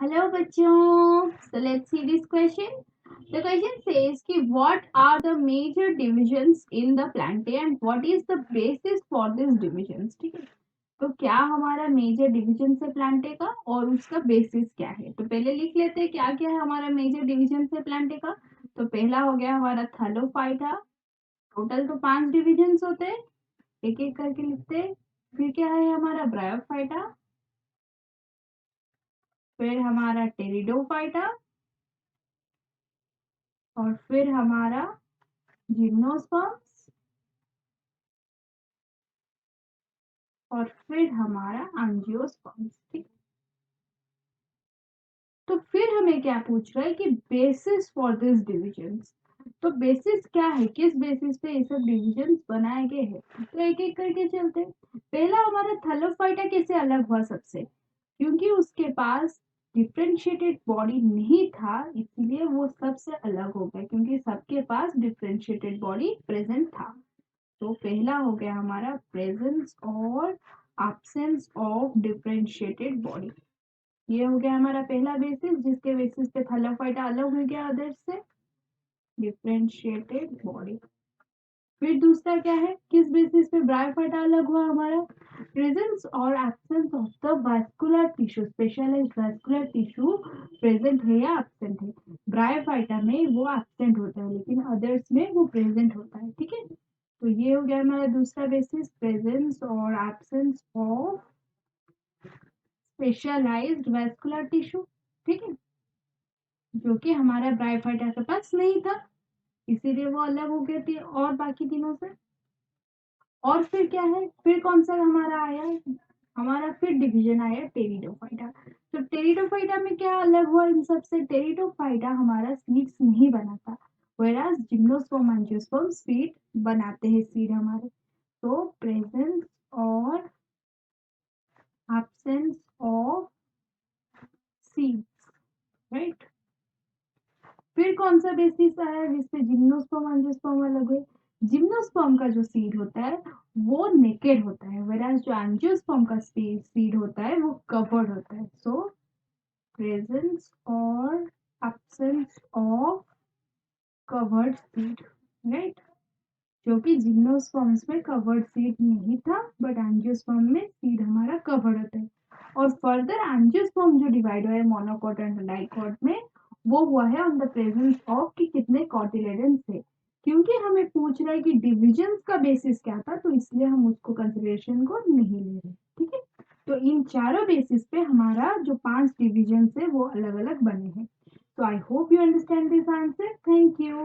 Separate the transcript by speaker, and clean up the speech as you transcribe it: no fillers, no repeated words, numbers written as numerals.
Speaker 1: Hello bachon. So let's see this question. The question says कि what are the major divisions in the plantae and what is the basis for these divisions. ठीक है, तो क्या हमारा major division है Plantae का और उसका बेसिस क्या है। तो पहले लिख लेते हैं क्या क्या है हमारा मेजर डिवीजन है प्लांटे का। तो पहला हो गया हमारा थैलोफाइटा। टोटल तो 5 डिविजन्स होते हैं, एक एक करके लिखते हैं। फिर क्या है हमारा ब्रायोफाइटा, फिर हमारा टेरिडोफाइटा, और फिर हमारा जिम्नोस्पर्म्स, और फिर हमारा एंजियोस्पर्म्स। ठीक, तो फिर हमें क्या पूछ रहा है कि बेसिस फॉर दिस डिविजन्स। तो बेसिस क्या है, किस बेसिस पे ये सब डिविजन्स बनाए गए हैं। तो एक एक करके चलते हैं। पहला हमारा थैलोफाइटा कैसे अलग हुआ सबसे, क्योंकि उसके पास डिफरेंशिएटेड बॉडी नहीं था, इसलिए वो सबसे अलग हो गया, क्योंकि सबके पास डिफरेंशिएटेड बॉडी प्रेजेंट था। तो पहला हो गया हमारा प्रेजेंस और एब्सेंस ऑफ डिफरेंशिएटेड बॉडी। ये हो गया हमारा पहला बेसिस, जिसके बेसिस पे थैलोफाइटा अलग हो गया अदर्स से, डिफरेंशिएटेड बॉडी। फिर दूसरा क्या है, किस बेसिस पे ब्रायोफाइटा अलग हुआ हमारा, प्रेजेंस और absence of the vascular tissue, specialised vascular tissue present है या एब्सेंट है। ब्रायोफाइटा में वो एब्सेंट होता है लेकिन अदर्स में वो प्रेजेंट होता है। ठीक है, तो ये हो गया हमारा दूसरा बेसिस, प्रेजेंस और absence of specialised vascular tissue. ठीक है, जो कि हमारा ब्रायोफाइटा के पास नहीं था, इसीलिए वो अलग हो गए थे और बाकी तीनों से। और फिर क्या है, फिर कौन सा हमारा आया, हमारा फिर डिवीजन आया टेरिडोफाइटा। तो टेरिडोफाइटा में क्या अलग हुआ इन सबसे, टेरिडोफाइटा हमारा सीड्स नहीं बनाता, whereas जिम्नोस्पर्म एंजियोस्पर्म सीड बनाते हैं, सीड हमारे। तो प्रेजेंस और एब्सेंस ऑफ सीड्स, राइट। फिर कौन सा बेसिस आया जिसपे जिम्नोस्पर्म एंजियोस्पर्म अलग हुए। जिम्नोस्पर्म का जो सीड होता है वो नेकेड होता है, whereas जो एंजियोस्पर्म का सीड होता है वो कवर्ड होता है। सो प्रेजेंस और absence of covered seed, right. जो कि जिम्नोस्पर्म्स में कवर्ड सीड नहीं था, बट एंजियोस्पर्म में सीड हमारा कवर्ड होता है। और फर्दर एंजियोस्पर्म जो डिवाइड हुआ है मोनोकॉट एंड डाइकॉट में, वो हुआ है ऑन द प्रेजेंस ऑफ कि कितने कॉटिलेडन थे। क्योंकि हमें पूछ रहा है कि डिविजन्स का बेसिस क्या था, तो इसलिए हम उसको कंसिडरेशन को नहीं ले रहे। ठीक है, तो इन चारों बेसिस पे हमारा जो 5 डिविजन है वो अलग अलग बने हैं। तो I hope you understand this answer. Thank you.